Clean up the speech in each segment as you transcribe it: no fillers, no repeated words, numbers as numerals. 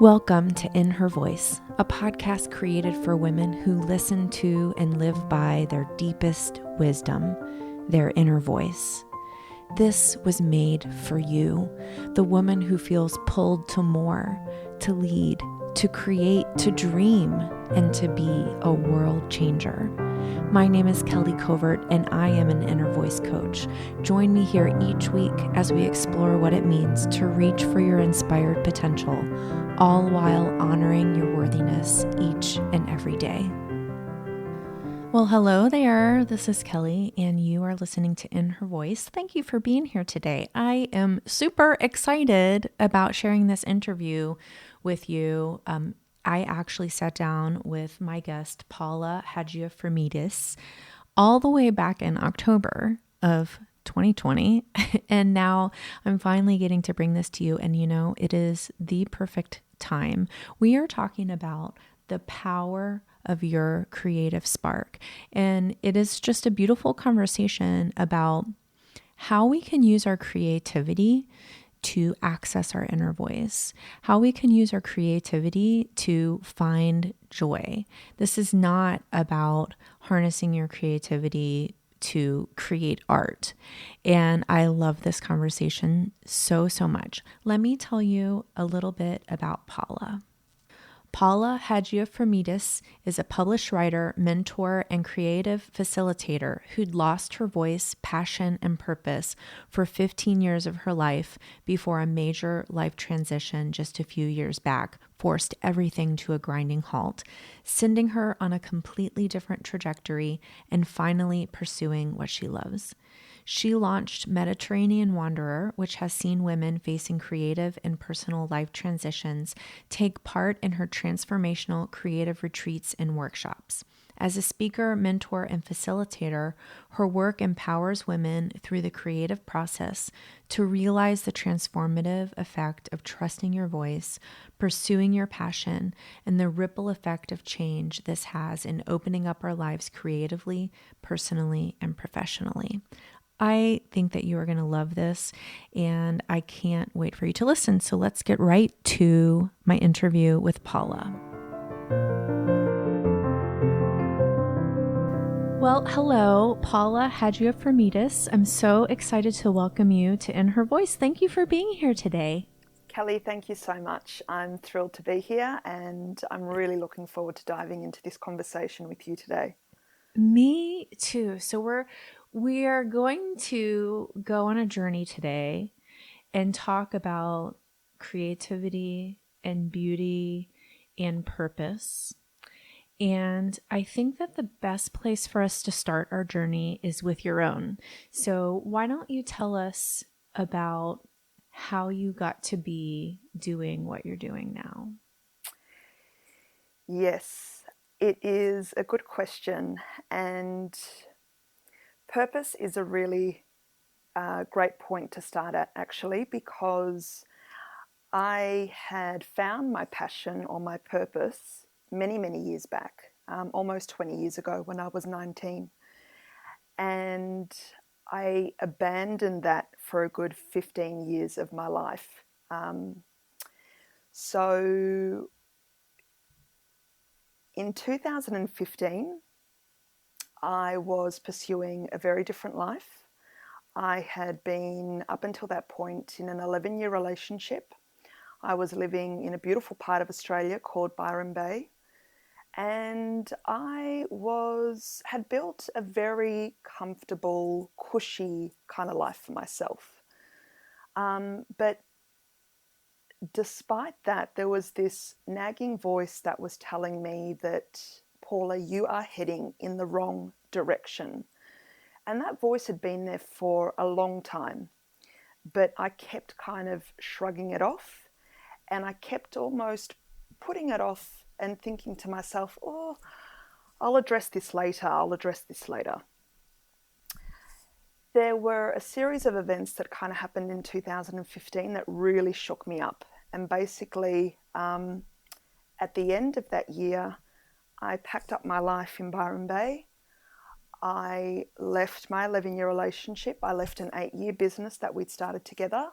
Welcome to In Her Voice, a podcast created for women who listen to and live by their deepest wisdom, their inner voice. This was made for you, the woman who feels pulled to more, to lead, to create, to dream, and to be a world changer. My name is Kelly Covert, and I am an inner voice coach. Join me here each week as we explore what it means to reach for your inspired potential, all while honoring your worthiness each and every day. Well, hello there. This is Kelly, and you are listening to In Her Voice. Thank you for being here today. I am super excited about sharing this interview with you. I actually sat down with my guest, Paula Hagiefremidis, all the way back in October of 2020. And now I'm finally getting to bring this to you. And you know, it is the perfect time. We are talking about the power of your creative spark. And it is just a beautiful conversation about how we can use our creativity to access our inner voice, how we can use our creativity to find joy. This is not about harnessing your creativity to create art. And I love this conversation so much. Let me tell you a little bit about Paula. Paula Hagiefremidis is a published writer, mentor, and creative facilitator who'd lost her voice, passion, and purpose for 15 years of her life before a major life transition just a few years back forced everything to a grinding halt, sending her on a completely different trajectory and finally pursuing what she loves. She launched Mediterranean Wanderer, which has seen women facing creative and personal life transitions take part in her transformational creative retreats and workshops. As a speaker, mentor, and facilitator, her work empowers women through the creative process to realize the transformative effect of trusting your voice, pursuing your passion, and the ripple effect of change this has in opening up our lives creatively, personally, and professionally. I think that you are going to love this, and I can't wait for you to listen. So let's get right to my interview with Paula. Well, hello, Paula Hagiefremidis. I'm so excited to welcome you to In Her Voice. Thank you for being here today. Kelly, thank you so much. I'm thrilled to be here, and I'm really looking forward to diving into this conversation with you today. Me too. So we are going to go on a journey today and talk about creativity and beauty and purpose. And I think that the best place for us to start our journey is with your own. So why don't you tell us about how you got to be doing what you're doing now? Yes, it is a good question, and purpose is a really great point to start at, actually, because I had found my passion or my purpose many years back, almost 20 years ago when I was 19. And I abandoned that for a good 15 years of my life. So in 2015, I was pursuing a very different life. I had been, up until that point, in an 11-year relationship. I was living in a beautiful part of Australia called Byron Bay. And I had built a very comfortable, cushy kind of life for myself. But despite that, there was this nagging voice that was telling me that, Paula, you are heading in the wrong direction. And that voice had been there for a long time, but I kept kind of shrugging it off, and I kept almost putting it off and thinking to myself, oh, I'll address this later. There were a series of events that kind of happened in 2015 that really shook me up. And basically, at the end of that year, I packed up my life in Byron Bay. I left my 11-year relationship. I left an 8-year business that we'd started together.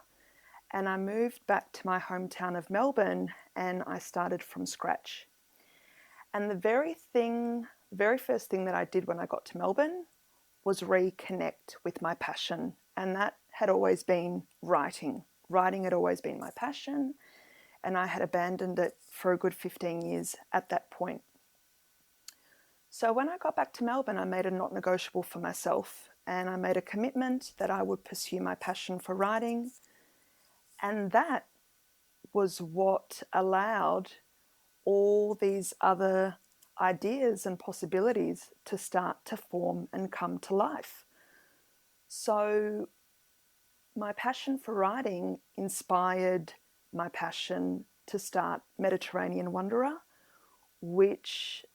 and I moved back to my hometown of Melbourne, and I started from scratch. And the very first thing that I did when I got to Melbourne was reconnect with my passion. And that had always been writing. Writing had always been my passion, and I had abandoned it for a good 15 years at that point. So when I got back to Melbourne, I made a not negotiable for myself, and I made a commitment that I would pursue my passion for writing. And that was what allowed all these other ideas and possibilities to start to form and come to life. So my passion for writing inspired my passion to start Mediterranean Wanderer, which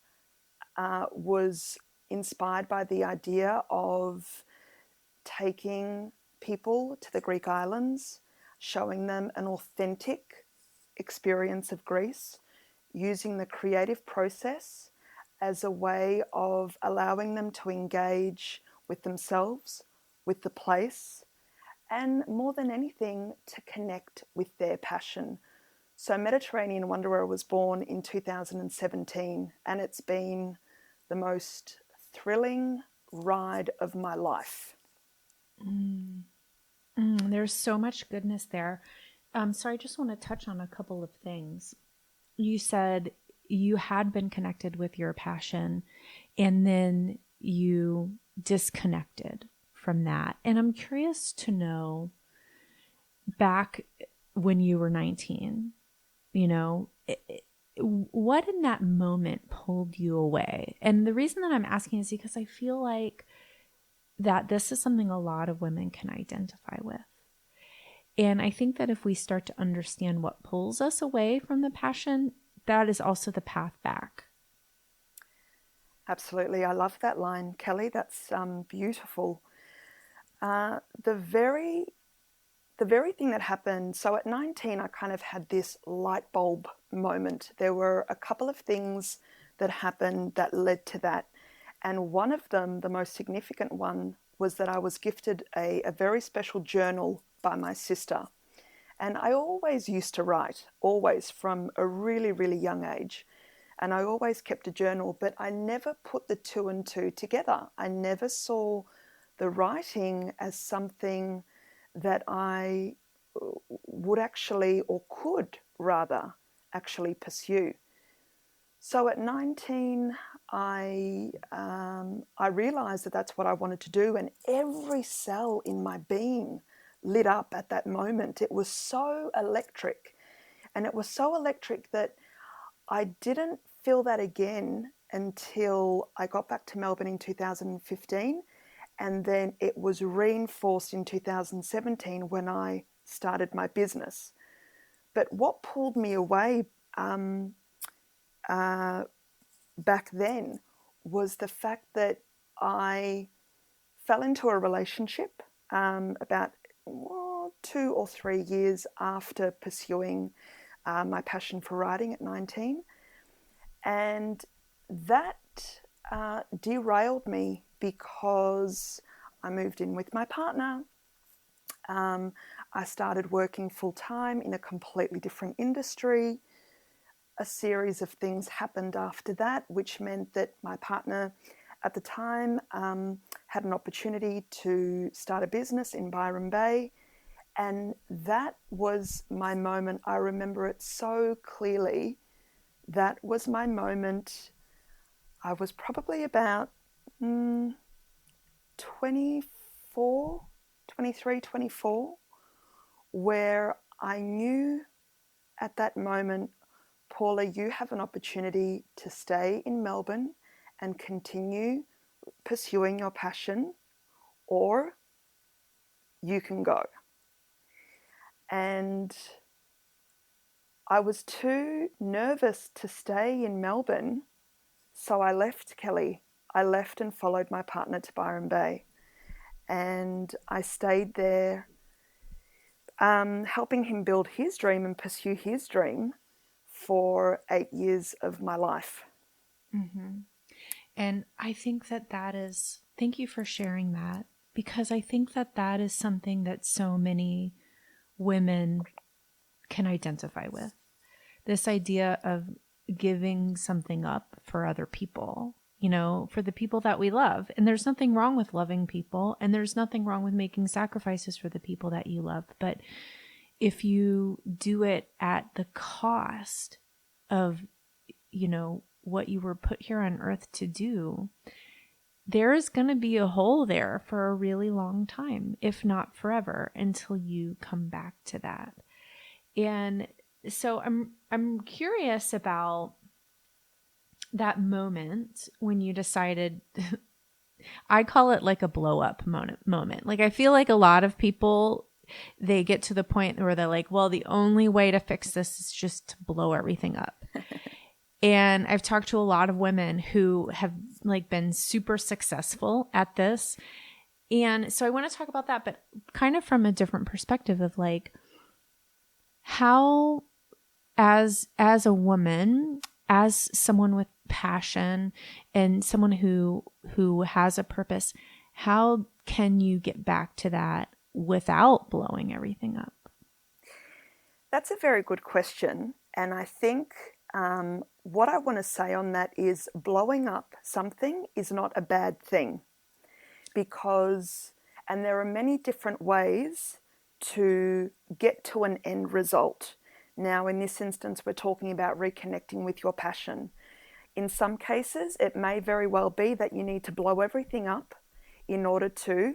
was inspired by the idea of taking people to the Greek islands, showing them an authentic experience of Greece, using the creative process as a way of allowing them to engage with themselves, with the place, and more than anything, to connect with their passion. So Mediterranean Wanderer was born in 2017, and it's been the most thrilling ride of my life. There's so much goodness there. So I just want to touch on a couple of things. You said you had been connected with your passion, and then you disconnected from that. And I'm curious to know, back when you were 19, what in that moment pulled you away? And the reason that I'm asking is because I feel like that this is something a lot of women can identify with. And I think that if we start to understand what pulls us away from the passion, that is also the path back. Absolutely. I love that line, Kelly. That's beautiful. The very thing that happened, so at 19, I kind of had this light bulb moment. There were a couple of things that happened that led to that. And one of them, the most significant one, was that I was gifted a very special journal by my sister. And I always used to write, always, from a really, really young age. And I always kept a journal, but I never put the two and two together. I never saw the writing as something that I would actually, or could rather, actually pursue. So at 19, I realized that that's what I wanted to do, and every cell in my being lit up at that moment. It was so electric, and it was so electric that I didn't feel that again until I got back to Melbourne in 2015, and then it was reinforced in 2017 when I started my business. But what pulled me away back then was the fact that I fell into a relationship about 2 or 3 years after pursuing my passion for writing at 19. And that derailed me because I moved in with my partner. I started working full-time in a completely different industry. A series of things happened after that, which meant that my partner at the time had an opportunity to start a business in Byron Bay. And that was my moment. I remember it so clearly. That was my moment. I was probably about 24, where I knew at that moment, Paula, you have an opportunity to stay in Melbourne and continue pursuing your passion, or you can go. And I was too nervous to stay in Melbourne, so I left, Kelly. I left and followed my partner to Byron Bay. And I stayed there, helping him build his dream and pursue his dream for 8 years of my life. Mm-hmm. And I think that is, thank you for sharing that, because I think that is something that so many women can identify with. This idea of giving something up for other people, for the people that we love. And there's nothing wrong with loving people, and there's nothing wrong with making sacrifices for the people that you love. But if you do it at the cost of, what you were put here on earth to do, there's going to be a hole there for a really long time, if not forever, until you come back to that. And so I'm curious about that moment when you decided, I call it like a blow up moment. Like, I feel like a lot of people, they get to the point where they're like, well, the only way to fix this is just to blow everything up. And I've talked to a lot of women who have like been super successful at this. And so I want to talk about that, but kind of from a different perspective of like, how as a woman, as someone with passion and someone who has a purpose, how can you get back to that without blowing everything up? That's a very good question. And I think what I want to say on that is blowing up something is not a bad thing, because, and there are many different ways to get to an end result. Now, in this instance, we're talking about reconnecting with your passion. In some cases, it may very well be that you need to blow everything up in order to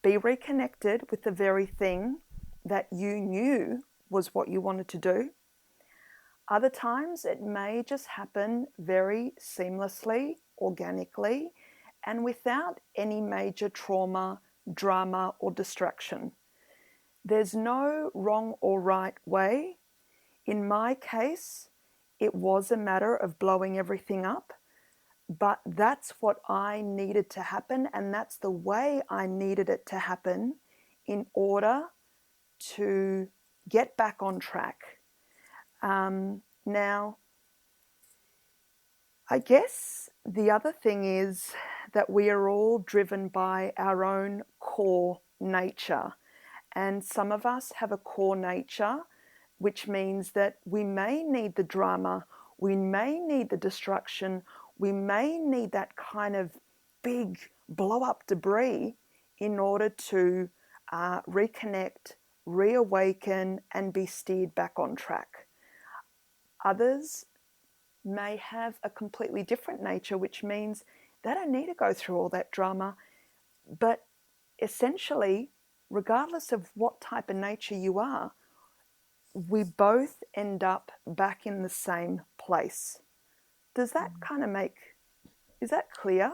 be reconnected with the very thing that you knew was what you wanted to do. Other times, it may just happen very seamlessly, organically, and without any major trauma, drama, or distraction. There's no wrong or right way. In my case, it was a matter of blowing everything up, but that's what I needed to happen, and that's the way I needed it to happen in order to get back on track. Now, I guess the other thing is that we are all driven by our own core nature, and some of us have a core nature, which means that we may need the drama, we may need the destruction, we may need that kind of big blow-up debris in order to reconnect, reawaken, and be steered back on track. Others may have a completely different nature, which means they don't need to go through all that drama. But essentially, regardless of what type of nature you are, we both end up back in the same place. Does that kind of is that clear?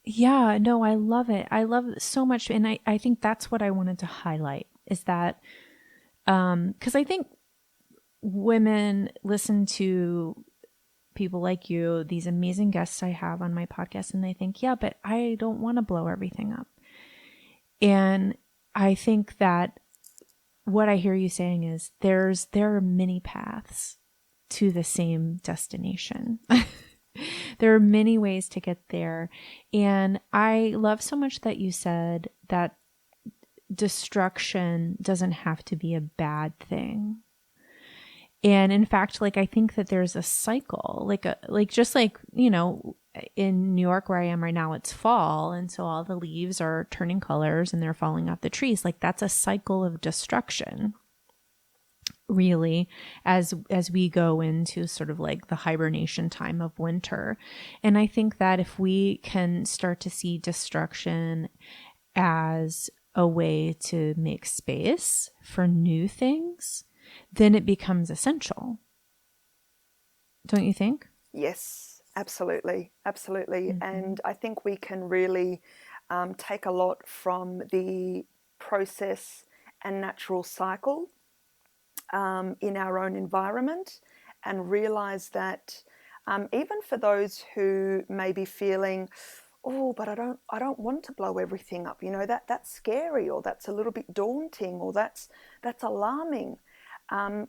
Yeah, no, I love it. I love it so much. And I think that's what I wanted to highlight, is that, because I think women listen to people like you, these amazing guests I have on my podcast, and they think, yeah, but I don't want to blow everything up. And I think that what I hear you saying is there are many paths to the same destination. There are many ways to get there. And I love so much that you said that destruction doesn't have to be a bad thing. And in fact, like, I think that there's a cycle, just like, in New York where I am right now, it's fall. And so all the leaves are turning colors and they're falling off the trees. Like, that's a cycle of destruction, really, as we go into sort of like the hibernation time of winter. And I think that if we can start to see destruction as a way to make space for new things, then it becomes essential. Don't you think? Yes, absolutely. Absolutely. Mm-hmm. And I think we can really take a lot from the process and natural cycle in our own environment, and realize that even for those who may be feeling, oh, but I don't want to blow everything up, that's scary, or that's a little bit daunting, or that's alarming.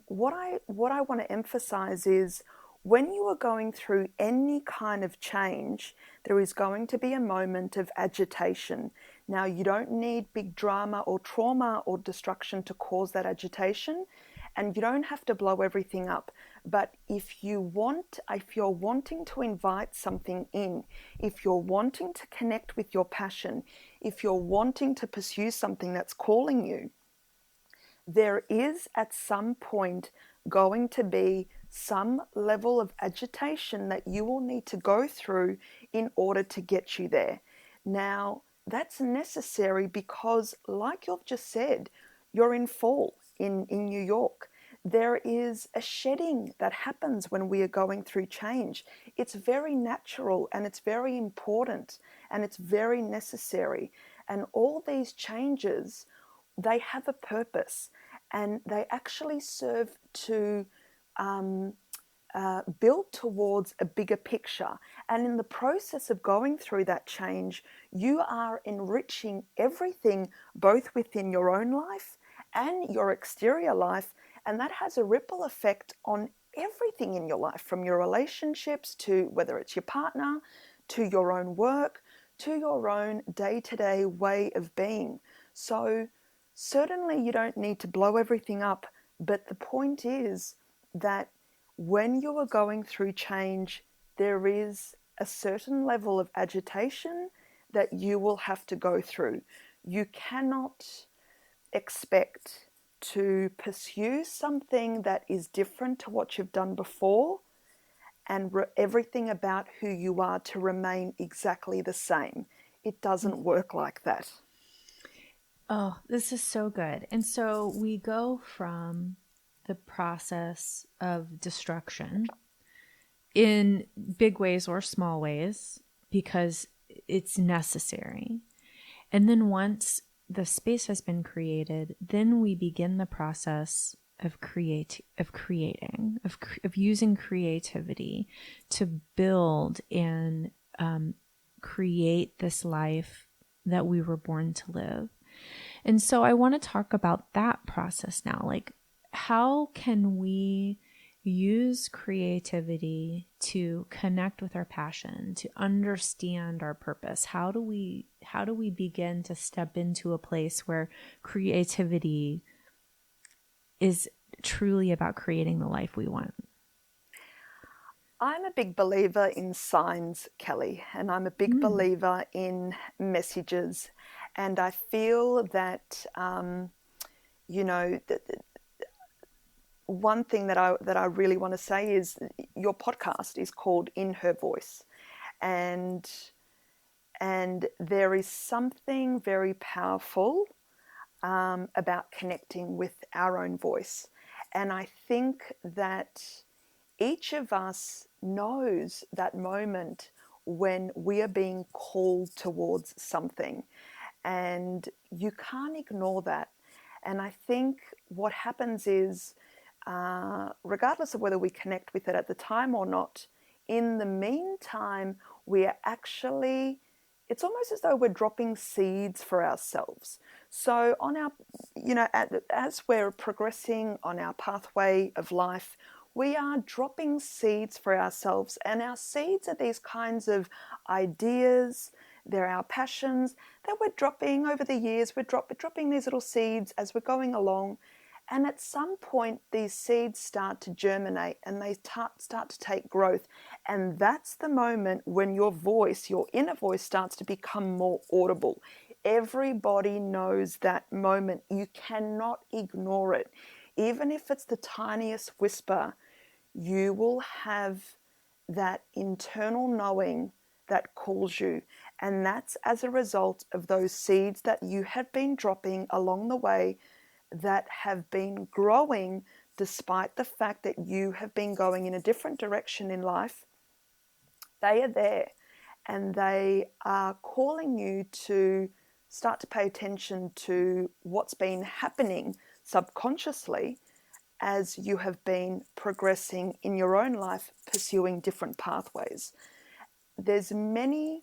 What I want to emphasize is, when you are going through any kind of change, there is going to be a moment of agitation. Now, you don't need big drama or trauma or destruction to cause that agitation, and you don't have to blow everything up. But if you're wanting to invite something in, if you're wanting to connect with your passion, if you're wanting to pursue something that's calling you, there is at some point going to be some level of agitation that you will need to go through in order to get you there. Now, that's necessary because, like you've just said, you're in fall in New York. There is a shedding that happens when we are going through change. It's very natural and it's very important and it's very necessary. And all these changes, they have a purpose and they actually serve to build towards a bigger picture. And in the process of going through that change, you are enriching everything both within your own life and your exterior life. And that has a ripple effect on everything in your life, from your relationships to whether it's your partner, to your own work, to your own day-to-day way of being. So certainly you don't need to blow everything up, but the point is that when you are going through change, there is a certain level of agitation that you will have to go through. You cannot expect to pursue something that is different to what you've done before and everything about who you are to remain exactly the same. It doesn't work like that. Oh, this is so good. And so we go from the process of destruction in big ways or small ways because it's necessary. And then once the space has been created, then we begin the process of using creativity to build and create this life that we were born to live. And so I want to talk about that process now. Like, how can we use creativity to connect with our passion, to understand our purpose? How do we begin to step into a place where creativity is truly about creating the life we want? I'm a big believer in signs, Kelly, and I'm a big believer in messages. And I feel that, one thing that I really want to say is your podcast is called In Her Voice. And there is something very powerful about connecting with our own voice. And I think that each of us knows that moment when we are being called towards something, and you can't ignore that. And I think what happens is, regardless of whether we connect with it at the time or not, in the meantime, we are actually, it's almost as though we're dropping seeds for ourselves. So on our, as we're progressing on our pathway of life, we are dropping seeds for ourselves, and our seeds are these kinds of ideas. They're our passions that we're dropping over the years. We're dropping these little seeds as we're going along, and at some point these seeds start to germinate and they start to take growth, and that's the moment when your voice, your inner voice, starts to become more audible. Everybody knows that moment. You cannot ignore it. Even if it's the tiniest whisper, you will have that internal knowing that calls you. And that's as a result of those seeds that you have been dropping along the way that have been growing despite the fact that you have been going in a different direction in life. They are there and they are calling you to start to pay attention to what's been happening subconsciously as you have been progressing in your own life, pursuing different pathways. There's many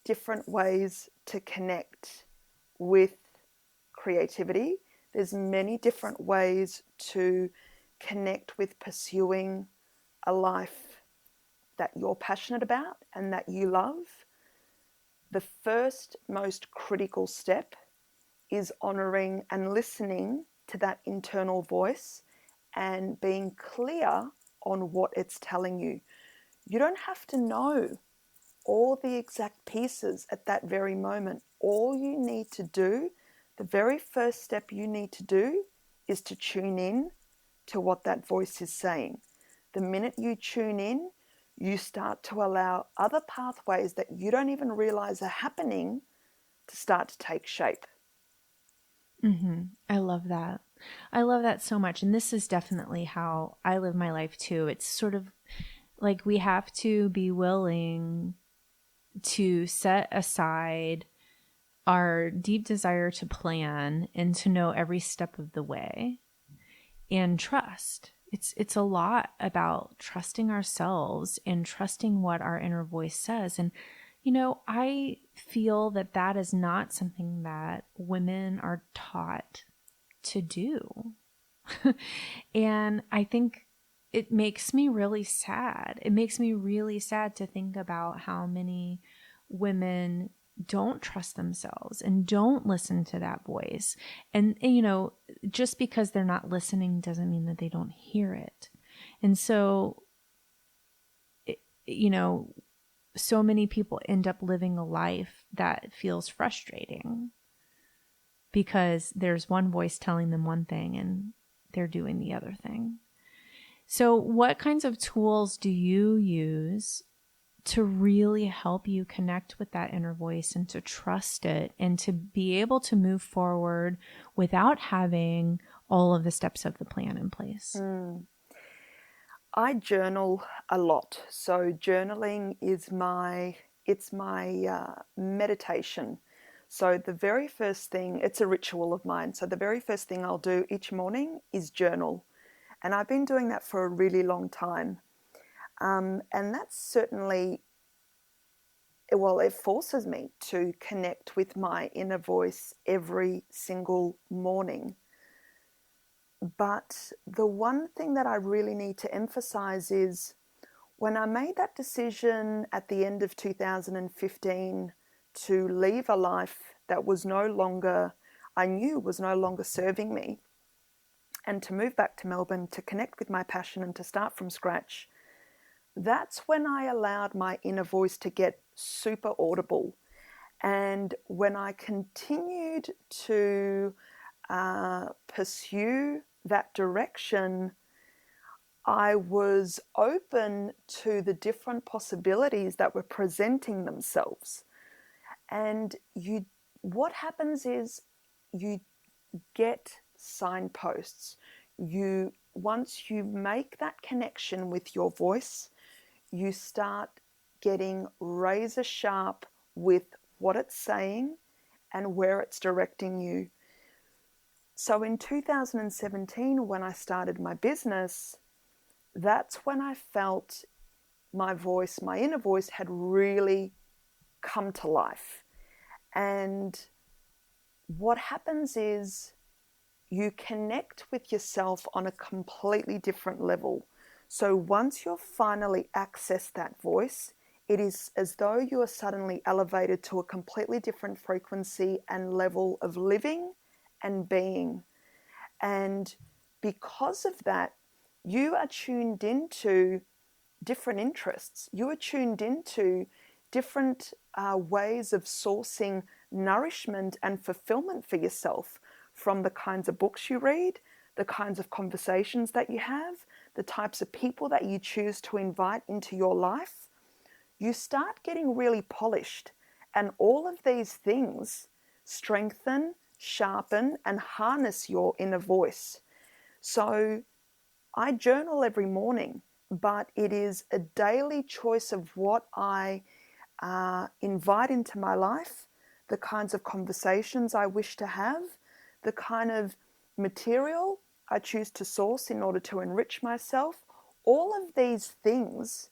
different ways to connect with creativity. There's many different ways to connect with pursuing a life that you're passionate about and that you love. the first most critical step is honoring and listening to that internal voice and being clear on what it's telling you. You don't have to know all the exact pieces at that very moment. All you need to do, the very first step you need to do, is to tune in to what that voice is saying. The minute you tune in, you start to allow other pathways that you don't even realize are happening to start to take shape. I love that. I love that so much. And this is definitely how I live my life too. It's sort of like we have to be willing to set aside our deep desire to plan and to know every step of the way and trust. It's a lot about trusting ourselves and trusting what our inner voice says. And I feel that that is not something that women are taught to do. And I think it makes me really sad. It makes me really sad to think about how many women don't trust themselves and don't listen to that voice. And just because they're not listening doesn't mean that they don't hear it. And so, so many people end up living a life that feels frustrating because there's one voice telling them one thing and they're doing the other thing. So what kinds of tools do you use to really help you connect with that inner voice and to trust it and to be able to move forward without having all of the steps of the plan in place? I journal a lot. So journaling is my meditation. So the very first thing, it's a ritual of mine. So the very first thing I'll do each morning is journal. And I've been doing that for a really long time. And that's certainly, well, it forces me to connect with my inner voice every single morning. But the one thing that I really need to emphasize is when I made that decision at the end of 2015 to leave a life that was no longer, I knew was no longer serving me, and to move back to Melbourne to connect with my passion and to start from scratch, that's when I allowed my inner voice to get super audible. And when I continued to pursue that direction, I was open to the different possibilities that were presenting themselves. And what happens is you get signposts. Once you make that connection with your voice, you start getting razor sharp with what it's saying and where it's directing you. So in 2017, when I started my business, that's when I felt my voice, my inner voice, had really come to life. And what happens is you connect with yourself on a completely different level. So once you've finally accessed that voice, it is as though you are suddenly elevated to a completely different frequency and level of living and being. And because of that, you are tuned into different interests. You are tuned into different ways of sourcing nourishment and fulfillment for yourself, from the kinds of books you read, the kinds of conversations that you have, the types of people that you choose to invite into your life. You start getting really polished, and all of these things strengthen, sharpen, and harness your inner voice. So I journal every morning, but it is a daily choice of what I invite into my life, the kinds of conversations I wish to have, the kind of material I choose to source in order to enrich myself. All of these things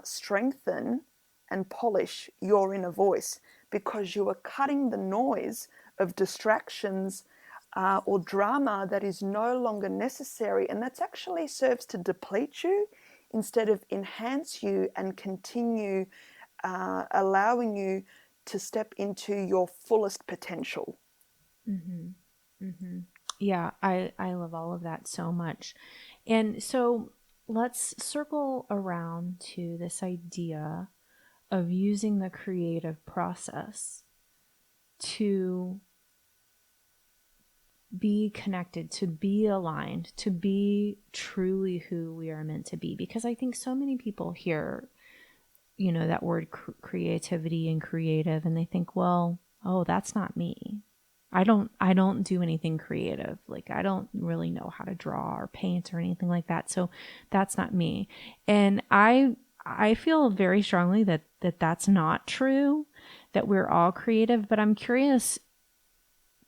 strengthen and polish your inner voice, because you are cutting the noise of distractions or drama that is no longer necessary, and that actually serves to deplete you instead of enhance you and continue allowing you to step into your fullest potential. Mm-hmm. Mm-hmm. Yeah, I love all of that so much. And so let's circle around to this idea of using the creative process to be connected, to be aligned, to be truly who we are meant to be. Because I think so many people hear, that word creativity and creative, and they think, well, oh, that's not me. I don't do anything creative. Like, I don't really know how to draw or paint or anything like that. So that's not me. And I feel very strongly that that's not true, that we're all creative, but I'm curious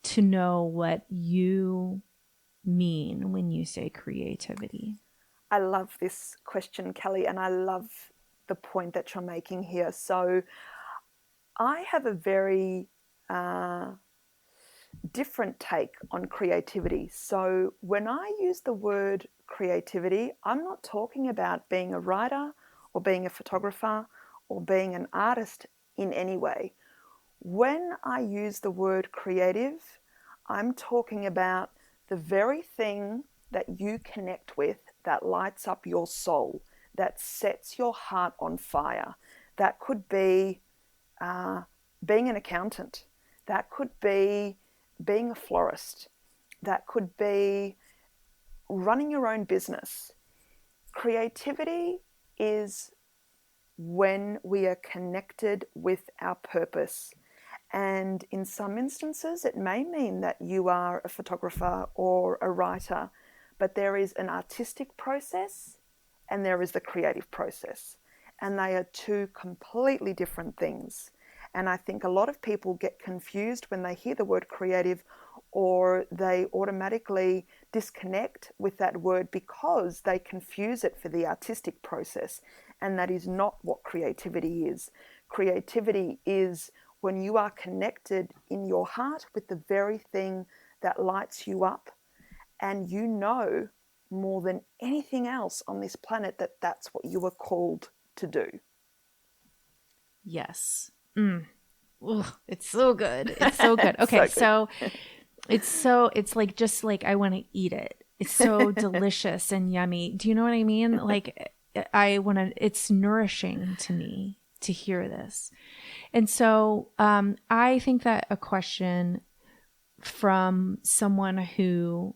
to know what you mean when you say creativity. I love this question, Kelly, and I love the point that you're making here. So I have a very different take on creativity. So when I use the word creativity, I'm not talking about being a writer or being a photographer or being an artist in any way. When I use the word creative, I'm talking about the very thing that you connect with that lights up your soul, that sets your heart on fire. That could be being an accountant. That could be being a florist. That could be running your own business. Creativity is when we are connected with our purpose. And in some instances, it may mean that you are a photographer or a writer, but there is an artistic process and there is the creative process. And they are two completely different things. And I think a lot of people get confused when they hear the word creative, or they automatically disconnect with that word because they confuse it for the artistic process. And that is not what creativity is. Creativity is when you are connected in your heart with the very thing that lights you up, and you know more than anything else on this planet that that's what you were called to do. Yes. Ugh, it's so good. It's so good. Okay, So it's like, just like, I want to eat it. It's so delicious and yummy. Do you know what I mean? Like, it's nourishing to me to hear this. And so I think that a question from someone who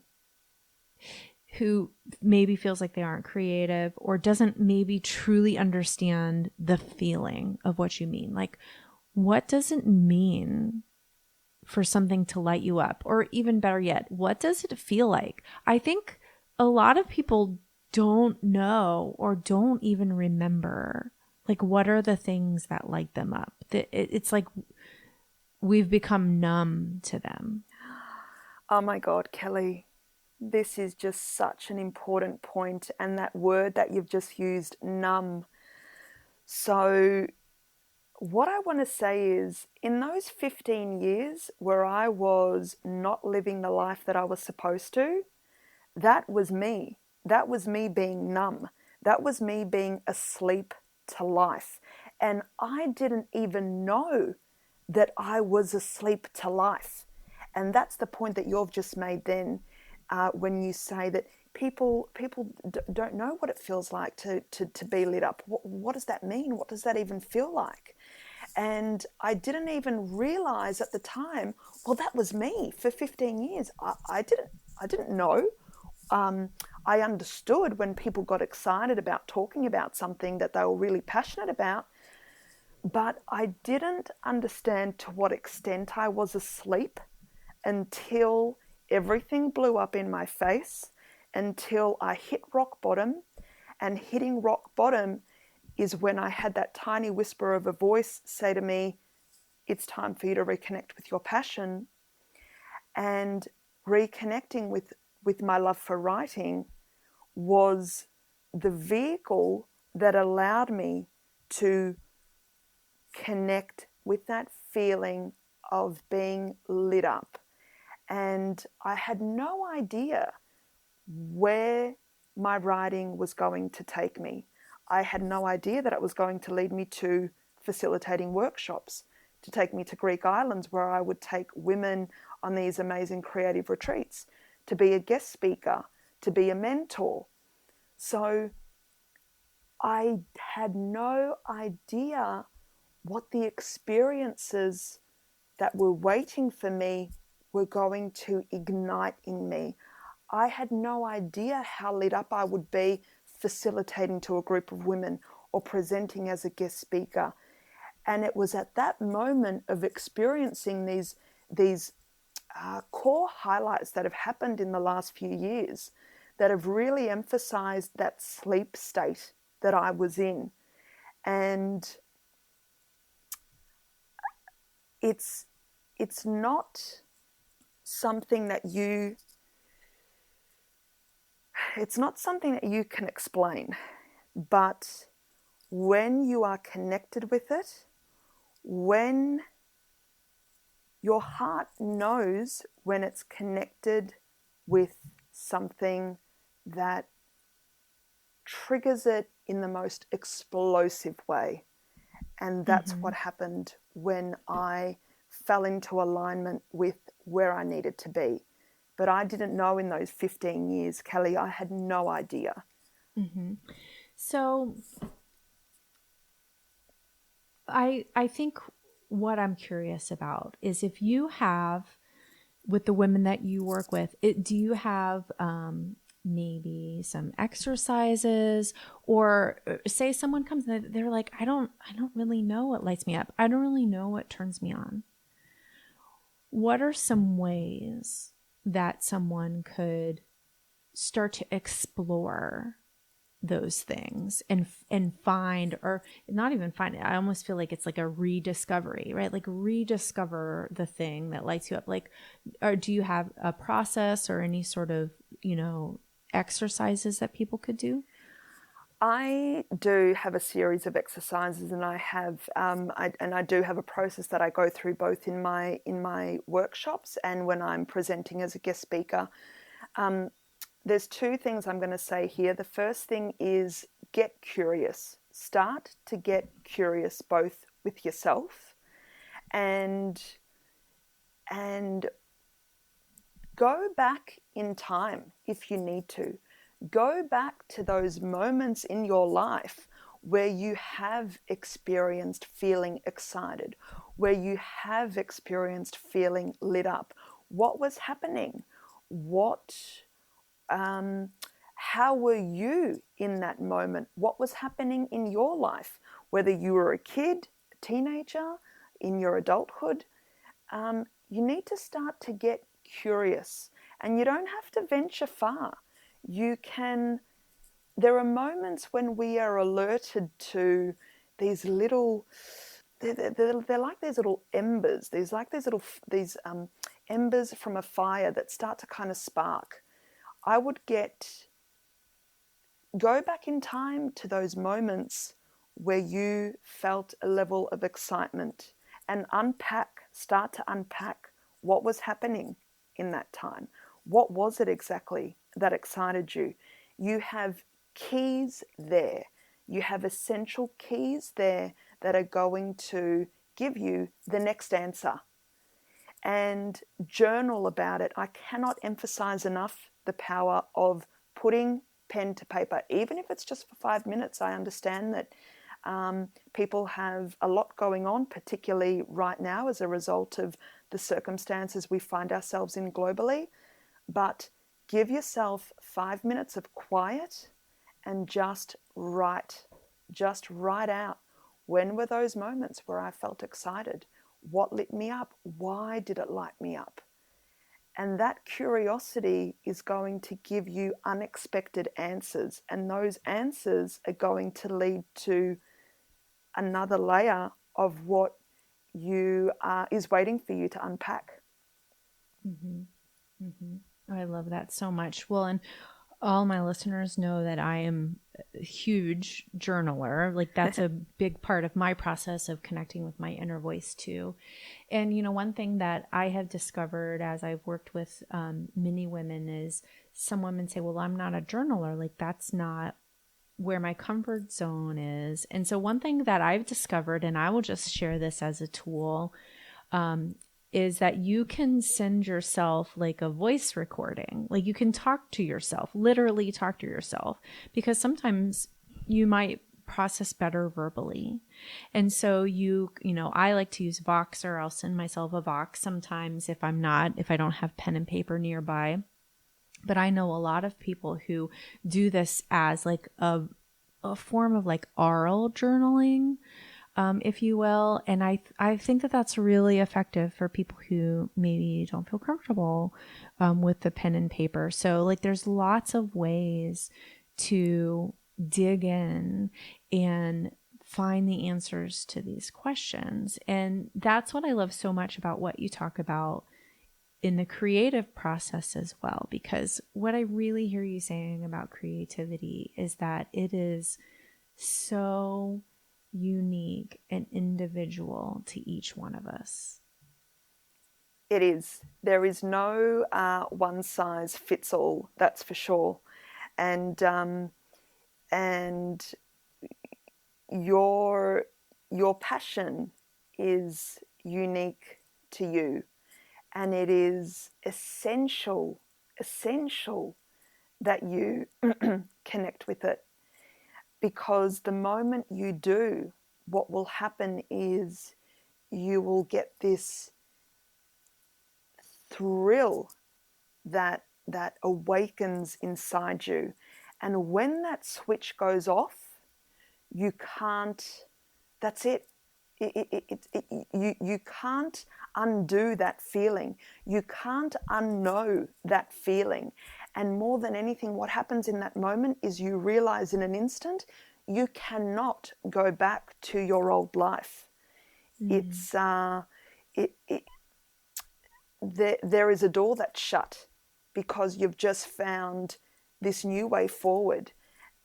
maybe feels like they aren't creative or doesn't maybe truly understand the feeling of what you mean. Like, what does it mean for something to light you up? Or even better yet, what does it feel like? I think a lot of people don't know or don't even remember, like, what are the things that light them up? It's like we've become numb to them. Oh my God, Kelly, this is just such an important point. And that word that you've just used, numb. So what I want to say is, in those 15 years where I was not living the life that I was supposed to, that was me. That was me being numb. That was me being asleep to life. And I didn't even know that I was asleep to life. And that's the point that you've just made then, when you say that people don't know what it feels like to be lit up. What does that mean? What does that even feel like? And I didn't even realize at the time, well, that was me for 15 years. I didn't know. I understood when people got excited about talking about something that they were really passionate about, but I didn't understand to what extent I was asleep until everything blew up in my face, until I hit rock bottom. And hitting rock bottom is when I had that tiny whisper of a voice say to me, it's time for you to reconnect with your passion. And reconnecting with my love for writing was the vehicle that allowed me to connect with that feeling of being lit up. And I had no idea where my writing was going to take me. I had no idea that it was going to lead me to facilitating workshops, to take me to Greek islands, where I would take women on these amazing creative retreats, to be a guest speaker, to be a mentor. So I had no idea what the experiences that were waiting for me were going to ignite in me. I had no idea how lit up I would be facilitating to a group of women or presenting as a guest speaker. And it was at that moment of experiencing these core highlights that have happened in the last few years that have really emphasized that sleep state that I was in. And it's not something that you can explain, but when you are connected with it, when your heart knows when it's connected with something that triggers it in the most explosive way. And that's what happened when I fell into alignment with where I needed to be. But I didn't know in those 15 years, Kelly, I had no idea. So I think what I'm curious about is, if you have, with the women that you work with, do you have maybe some exercises, or say someone comes and they're like, I don't really know what lights me up. I don't really know what turns me on. What are some ways that someone could start to explore those things and find, or not even find it, I almost feel like it's like a rediscovery, right? Like rediscover the thing that lights you up. Like, or do you have a process or any sort of, exercises that people could do? I do have a series of exercises, and I have I do have a process that I go through both in my workshops and when I'm presenting as a guest speaker. There's two things I'm going to say here. The first thing is get curious. Start to get curious both with yourself and go back in time if you need to. Go back to those moments in your life where you have experienced feeling excited, where you have experienced feeling lit up. What was happening? How were you in that moment? What was happening in your life? Whether you were a kid, a teenager, in your adulthood, you need to start to get curious. And you don't have to venture far. There are moments when we are alerted to these little, they're like these little embers. These embers from a fire that start to kind of spark. I would go back in time to those moments where you felt a level of excitement and start to unpack what was happening in that time. What was it exactly that excited you? You have keys there. You have essential keys there that are going to give you the next answer. And journal about it. I cannot emphasize enough the power of putting pen to paper, even if it's just for 5 minutes. I understand that people have a lot going on, particularly right now as a result of the circumstances we find ourselves in globally. But give yourself 5 minutes of quiet and just write out, when were those moments where I felt excited? What lit me up? Why did it light me up? And that curiosity is going to give you unexpected answers. And those answers are going to lead to another layer of what is waiting for you to unpack. I love that so much. Well, and all my listeners know that I am a huge journaler. Like, that's a big part of my process of connecting with my inner voice too. And, one thing that I have discovered as I've worked with many women is some women say, well, I'm not a journaler. Like, that's not where my comfort zone is. And so one thing that I've discovered, and I will just share this as a tool, is that you can send yourself like a voice recording. Like you can talk to yourself, literally talk to yourself, because sometimes you might process better verbally. And so I like to use Vox, or I'll send myself a Vox sometimes if I don't have pen and paper nearby. But I know a lot of people who do this as like a form of like oral journaling, if you will. And I think that that's really effective for people who maybe don't feel comfortable with the pen and paper. So like there's lots of ways to dig in and find the answers to these questions. And that's what I love so much about what you talk about in the creative process as well, because what I really hear you saying about creativity is that it is so unique and individual to each one of us. It is. There is no one size fits all, that's for sure. And your passion is unique to you. And it is essential that you connect with it. Because the moment you do, what will happen is you will get this thrill that awakens inside you. And when that switch goes off, you can't, that's it. You can't undo that feeling. You can't unknow that feeling. And more than anything, what happens in that moment is you realize in an instant, you cannot go back to your old life. It's there is a door that's shut because you've just found this new way forward,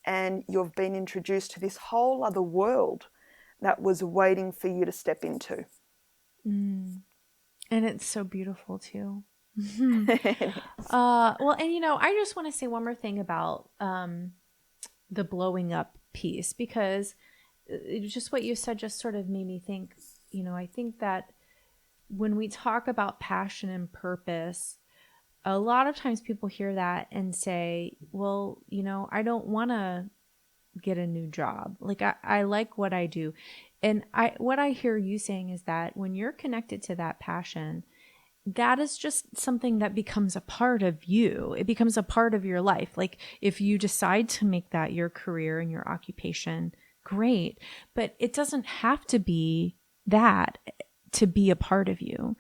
and you've been introduced to this whole other world that was waiting for you to step into. And it's so beautiful too. Well, and I just want to say one more thing about the blowing up piece, because just what you said just sort of made me think, I think that when we talk about passion and purpose, a lot of times people hear that and say, well, I don't want to get a new job. Like I like what I do. And what I hear you saying is that when you're connected to that passion, that is just something that becomes a part of you. It becomes a part of your life. Like if you decide to make that your career and your occupation, great. But it doesn't have to be that to be a part of you.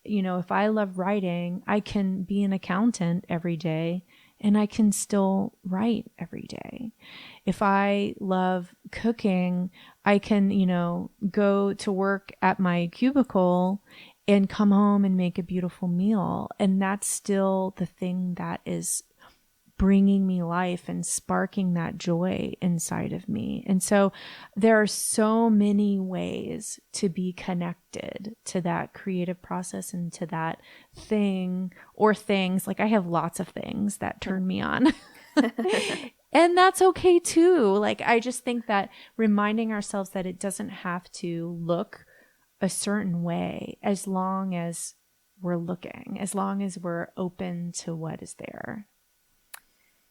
If I love writing, I can be an accountant every day and I can still write every day. If I love cooking, I can, go to work at my cubicle and come home and make a beautiful meal. And that's still the thing that is bringing me life and sparking that joy inside of me. And so there are so many ways to be connected to that creative process and to that thing or things. Like I have lots of things that turn me on. And that's okay too. Like I just think that reminding ourselves that it doesn't have to look a certain way as long as we're looking, as long as we're open to what is there.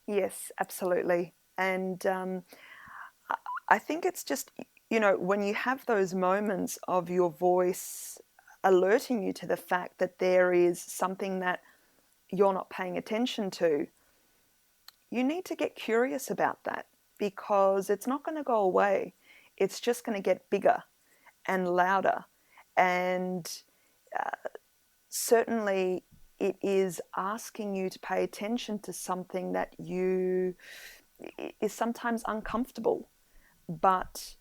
Yes, absolutely. And I think it's just, when you have those moments of your voice alerting you to the fact that there is something that you're not paying attention to, you need to get curious about that, because it's not going to go away. It's just going to get bigger and louder. And certainly it is asking you to pay attention to something that is sometimes uncomfortable, but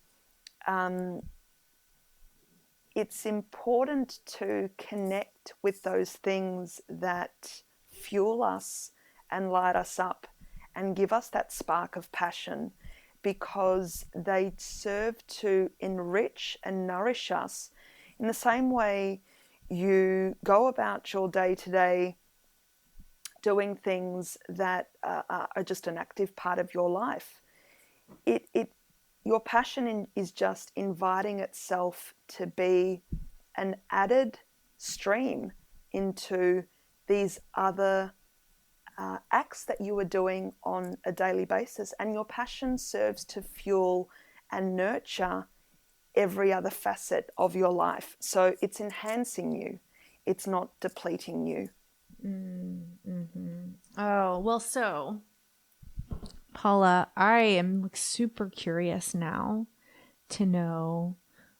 it's important to connect with those things that fuel us and light us up and give us that spark of passion, because they serve to enrich and nourish us in the same way you go about your day-to-day doing things that are just an active part of your life. your passion is just inviting itself to be an added stream into these other acts that you are doing on a daily basis. And your passion serves to fuel and nurture every other facet of your life. So it's enhancing you. It's not depleting you. Mm-hmm. Oh, well, so Paula, I am super curious now to know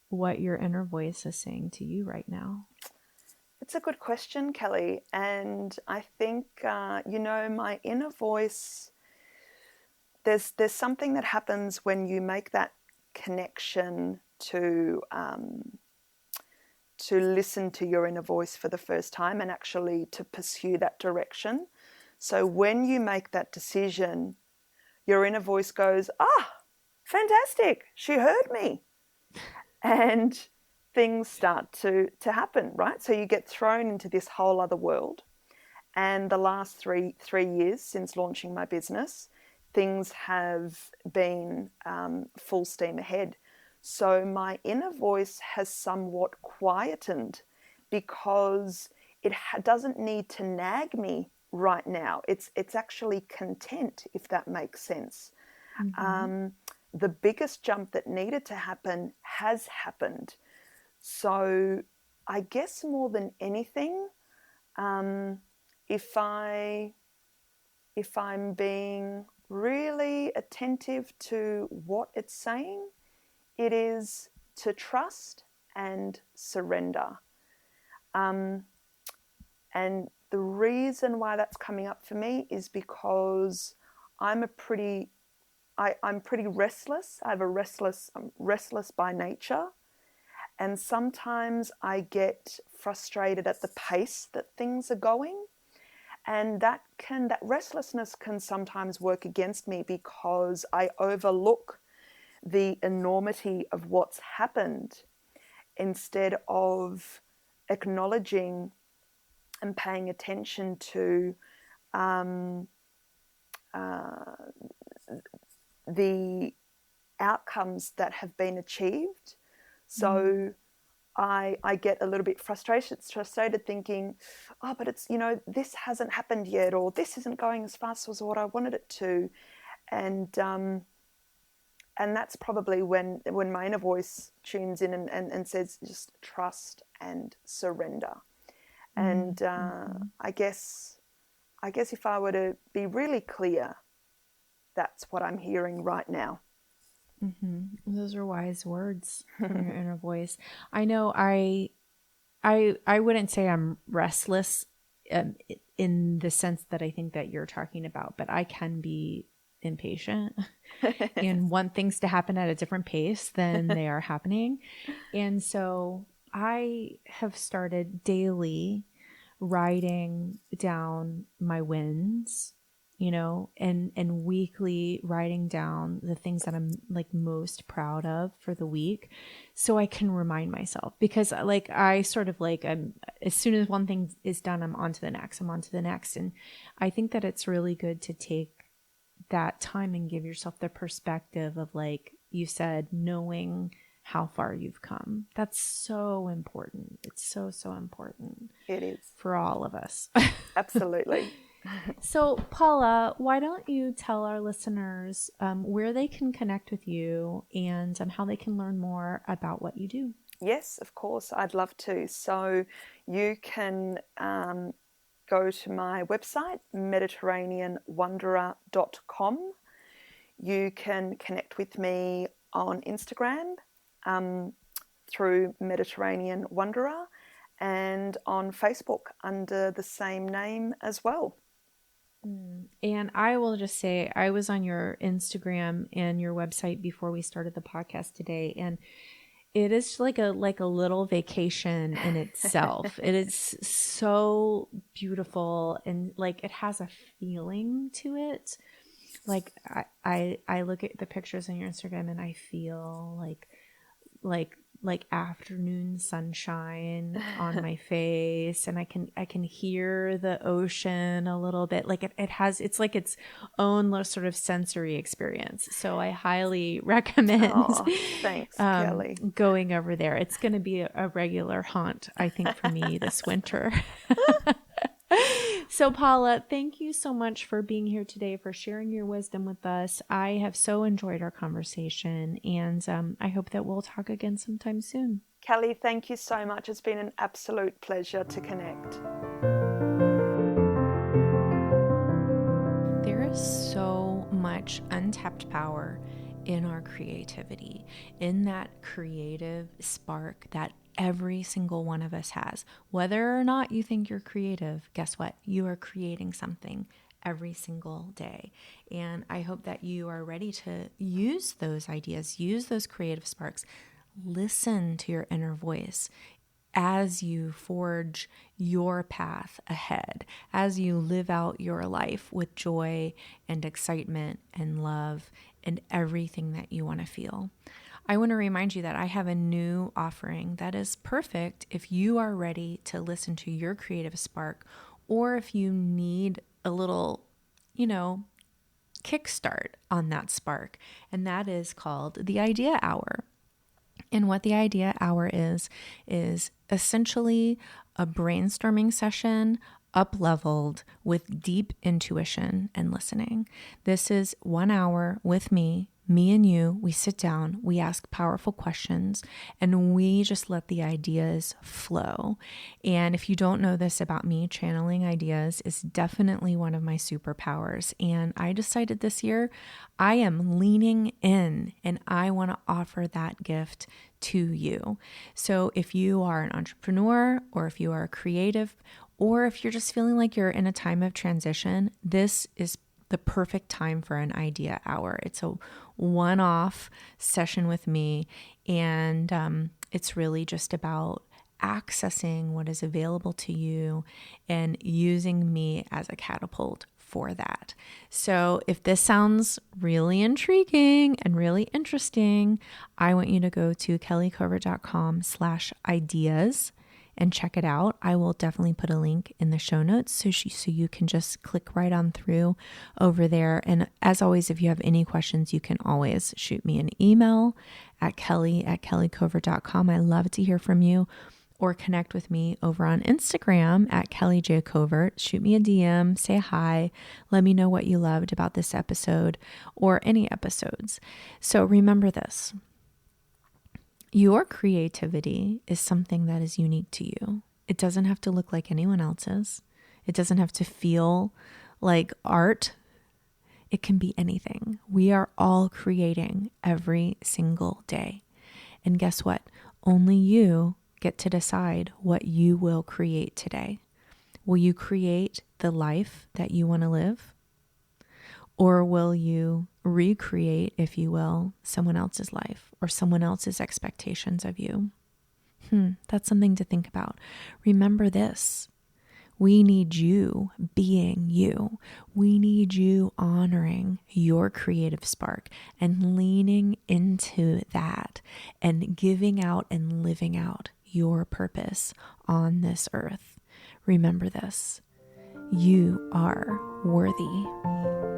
what your inner voice is saying to you right now. It's a good question, Kelly. And I think, my inner voice, there's something that happens when you make that connection to listen to your inner voice for the first time and actually to pursue that direction. So when you make that decision, your inner voice goes, fantastic, she heard me. And things start to happen, right? So you get thrown into this whole other world. And the last three years since launching my business, things have been full steam ahead. So my inner voice has somewhat quietened because it doesn't need to nag me right now. It's actually content, if that makes sense. Mm-hmm. The biggest jump that needed to happen has happened. So I guess more than anything, if I'm being really attentive to what it's saying, it is to trust and surrender. And the reason why that's coming up for me is because I'm pretty restless. I'm restless by nature. And sometimes I get frustrated at the pace that things are going. And that restlessness can sometimes work against me because I overlook the enormity of what's happened instead of acknowledging and paying attention to the outcomes that have been achieved. So I get a little bit frustrated thinking, but it's, this hasn't happened yet, or this isn't going as fast as what I wanted it to. And that's probably when my inner voice tunes in and says, just trust and surrender. And I guess if I were to be really clear, that's what I'm hearing right now. Mm-hmm. Those are wise words from your inner voice. I know I wouldn't say I'm restless in the sense that I think that you're talking about, but I can be impatient and want things to happen at a different pace than they are happening. And so I have started daily writing down my wins, and weekly writing down the things that I'm like most proud of for the week, so I can remind myself, because like I sort of like as soon as one thing is done, I'm on to the next. And I think that it's really good to take that time and give yourself the perspective of, like you said, knowing how far you've come. That's so important. It's so important. It is. For all of us. Absolutely. So, Paula, why don't you tell our listeners where they can connect with you and how they can learn more about what you do? Yes, of course. I'd love to. So you can go to my website, mediterraneanwanderer.com. You can connect with me on Instagram through Mediterranean Wanderer, and on Facebook under the same name as well. And I will just say, I was on your Instagram and your website before we started the podcast today, and it is like a little vacation in itself. It is so beautiful, and like it has a feeling to it. Like I look at the pictures on your Instagram and I feel like afternoon sunshine on my face, and I can hear the ocean a little bit. Like it's like its own little sort of sensory experience. So I highly recommend thanks, Kelly. going over there. It's going to be a regular haunt, I think, for me this winter. So Paula, thank you so much for being here today, for sharing your wisdom with us. I have so enjoyed our conversation, and I hope that we'll talk again sometime soon. Kelly, thank you so much. It's been an absolute pleasure to connect. There is so much untapped power in our creativity, in that creative spark that every single one of us has. Whether or not you think you're creative, guess what? You are creating something every single day. And I hope that you are ready to use those ideas, use those creative sparks, listen to your inner voice as you forge your path ahead, as you live out your life with joy and excitement and love and everything that you want to feel. I want to remind you that I have a new offering that is perfect if you are ready to listen to your creative spark, or if you need a little, kickstart on that spark. And that is called the Idea Hour. And what the Idea Hour is essentially a brainstorming session upleveled with deep intuition and listening. This is 1 hour with me and you. We sit down, we ask powerful questions, and we just let the ideas flow. And if you don't know this about me, channeling ideas is definitely one of my superpowers. And I decided this year I am leaning in, and I want to offer that gift to you. So if you are an entrepreneur, or if you are a creative, or if you're just feeling like you're in a time of transition, this is the perfect time for an Idea Hour. It's a one-off session with me, and it's really just about accessing what is available to you and using me as a catapult for that. So if this sounds really intriguing and really interesting, I want you to go to kellycovert.com/ideas and check it out. I will definitely put a link in the show notes so you can just click right on through over there. And as always, if you have any questions, you can always shoot me an email at kelly@kellycovert.com. I love to hear from you, or connect with me over on Instagram at Kelly J. Covert. Shoot me a DM, say hi, let me know what you loved about this episode or any episodes. So remember this. Your creativity is something that is unique to you. It doesn't have to look like anyone else's. It doesn't have to feel like art. It can be anything. We are all creating every single day. And guess what? Only you get to decide what you will create today. Will you create the life that you want to live? Or will you recreate, if you will, someone else's life or someone else's expectations of you? That's something to think about. Remember this. We need you being you. We need you honoring your creative spark and leaning into that and giving out and living out your purpose on this earth. Remember this. You are worthy.